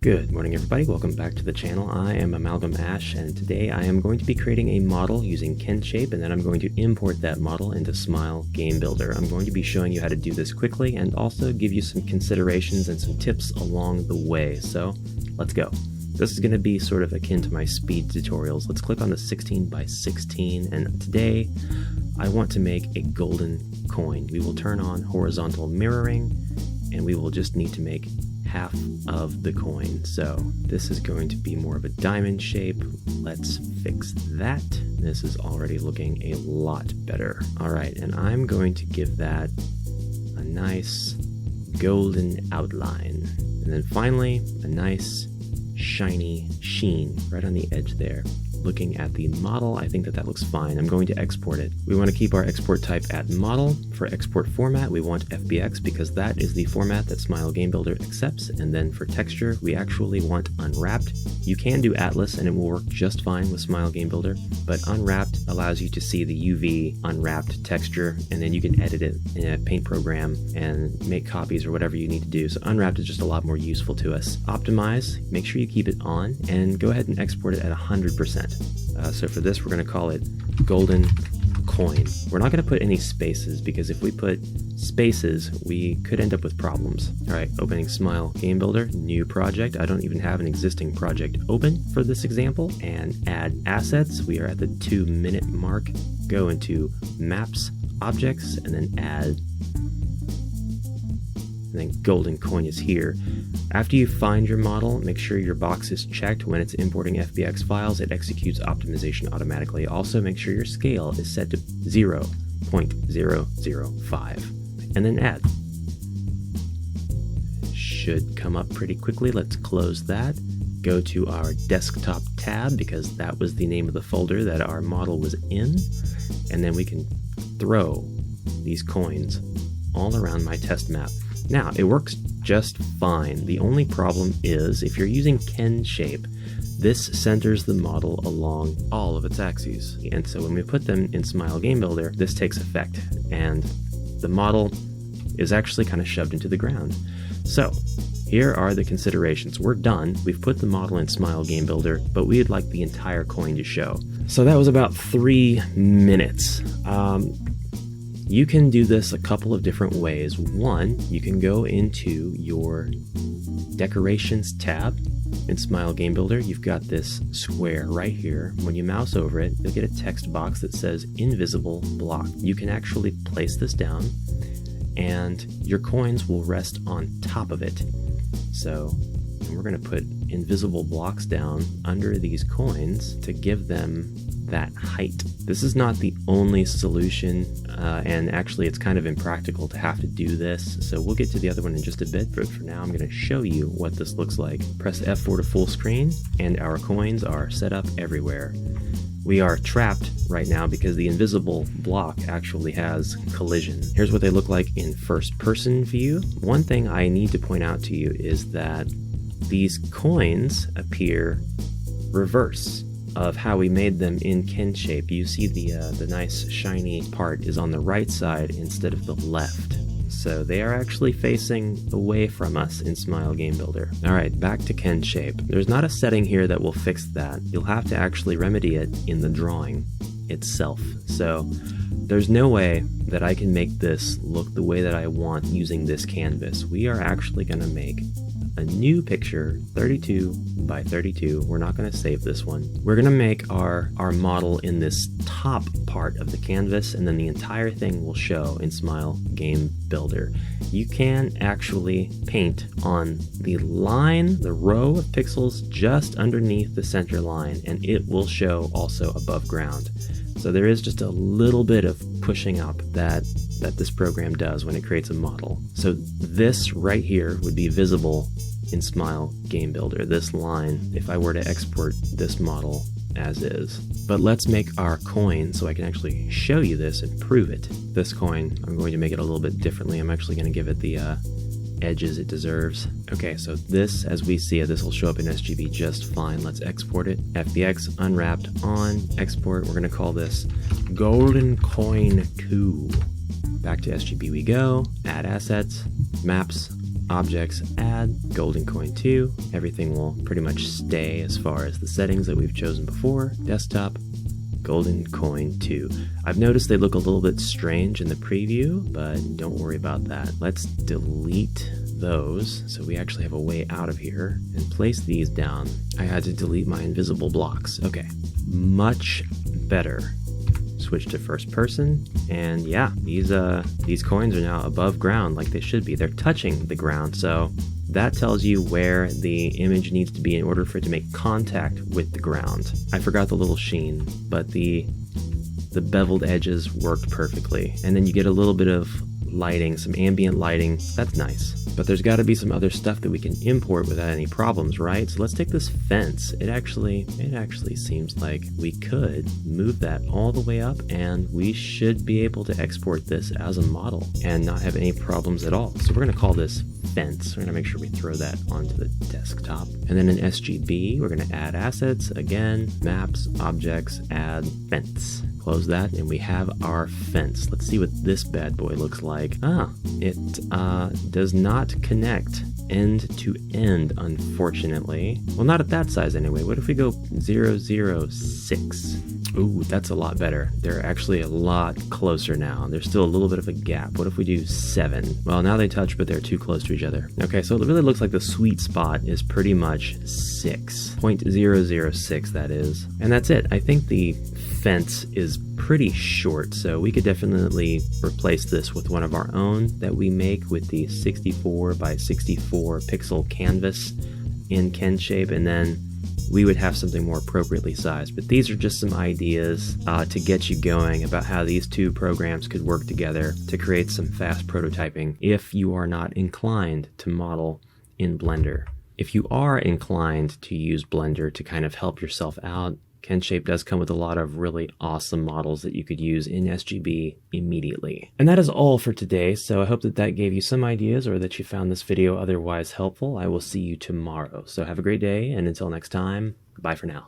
Good morning everybody, welcome back to the channel. I am Amalgam Ash, and today I am going to be creating a model using KenShape, and then I'm going to import that model into Smile Game Builder. I'm going to be showing you how to do this quickly and also give you some considerations and some tips along the way. So let's go. This is going to be sort of akin to my speed tutorials. Let's click on the 16 by 16, and today I want to make a golden coin. We will turn on horizontal mirroring, and we will just need to make half of the coin. So this is going to be more of a diamond shape. Let's fix that. This is already looking a lot better. All right, and I'm going to give that a nice golden outline. And then finally, a nice shiny sheen right on the edge there. Looking at the model, I think that looks fine. I'm going to export it. We want to keep our export type at model. For export format, we want FBX because that is the format that Smile Game Builder accepts. And then for texture, we actually want unwrapped. You can do Atlas and it will work just fine with Smile Game Builder, but unwrapped allows you to see the UV unwrapped texture, and then you can edit it in a paint program and make copies or whatever you need to do. So unwrapped is just a lot more useful to us. Optimize, make sure you keep it on, and go ahead and export it at 100%. So for this, we're going to call it golden coin. We're not going to put any spaces because if we put spaces, we could end up with problems. All right, opening Smile Game Builder, new project. I don't even have an existing project open for this example. And add assets. We are at the 2-minute mark. Go into maps, objects, and then add. And then golden coin is here. After you find your model, make sure your box is checked. When it's importing FBX files, it executes optimization automatically. Also, make sure your scale is set to 0.005, and then add. Should come up pretty quickly. Let's close that. Go to our desktop tab because that was the name of the folder that our model was in, and then we can throw these coins all around my test map. Now, it works just fine. The only problem is if you're using KenShape, this centers the model along all of its axes. And so when we put them in Smile Game Builder, this takes effect, and the model is actually kind of shoved into the ground. So here are the considerations. We're done. We've put the model in Smile Game Builder, but we'd like the entire coin to show. So that was about 3 minutes. You can do this a couple of different ways. One, you can go into your Decorations tab in Smile Game Builder. You've got this square right here. When you mouse over it, you'll get a text box that says Invisible Block. You can actually place this down, and your coins will rest on top of it. So we're going to put invisible blocks down under these coins to give them that height. This is not the only solution, and actually it's kind of impractical to have to do this, so we'll get to the other one in just a bit, but for now I'm going to show you what this looks like. Press F4 to full screen, and our coins are set up everywhere. We are trapped right now because the invisible block actually has collision. Here's what they look like in first person view. One thing I need to point out to you is that these coins appear reverse of how we made them in KenShape. You see the nice shiny part is on the right side instead of the left. So they are actually facing away from us in Smile Game Builder. All right, back to KenShape. There's not a setting here that will fix that. You'll have to actually remedy it in the drawing itself. So there's no way that I can make this look the way that I want using this canvas. We are actually going to make a new picture, 32 by 32. We're not going to save this one. We're going to make our model in this top part of the canvas, and then the entire thing will show in Smile Game Builder. You can actually paint on the line, the row of pixels just underneath the center line, and it will show also above ground. So there is just a little bit of pushing up that this program does when it creates a model. So this right here would be visible in Smile Game Builder, this line, if I were to export this model as is. But let's make our coin so I can actually show you this and prove it. This coin, I'm going to make it a little bit differently. I'm actually going to give it the edges it deserves. Okay, so this, as we see it, this will show up in SGB just fine. Let's export it. FBX, unwrapped, on, export. We're going to call this Golden Coin 2. Back to SGB we go, add assets, maps, objects, add, golden coin 2. Everything will pretty much stay as far as the settings that we've chosen before. Desktop, golden coin 2. I've noticed they look a little bit strange in the preview, but don't worry about that. Let's delete those so we actually have a way out of here and place these down. I had to delete my invisible blocks. Okay, much better. Switch to first person, and yeah, these coins are now above ground like they should be. They're touching the ground, so that tells you where the image needs to be in order for it to make contact with the ground. I forgot the little sheen, but the beveled edges worked perfectly. And then you get a little bit of lighting, some ambient lighting. That's nice. But there's got to be some other stuff that we can import without any problems, right? So let's take this fence. It actually seems like we could move that all the way up, and we should be able to export this as a model and not have any problems at all. So we're going to call this fence. We're going to make sure we throw that onto the desktop. And then in SGB, we're going to add assets, again, maps, objects, add fence. Close that, and we have our fence. Let's see what this bad boy looks like. It does not connect end to end, unfortunately. Well, not at that size anyway. What if we go 006? Ooh, that's a lot better. They're actually a lot closer now. There's still a little bit of a gap. What if we do 7? Well, now they touch, but they're too close to each other. Okay, so it really looks like the sweet spot is pretty much 6. 0.006, that is. And that's it. I think the fence is pretty short, so we could definitely replace this with one of our own that we make with the 64 by 64 pixel canvas in KenShape, and then we would have something more appropriately sized. But these are just some ideas to get you going about how these two programs could work together to create some fast prototyping if you are not inclined to model in Blender. If you are inclined to use Blender to kind of help yourself out, KenShape does come with a lot of really awesome models that you could use in SGB immediately. And that is all for today, so I hope that gave you some ideas or that you found this video otherwise helpful. I will see you tomorrow. So have a great day, and until next time, bye for now.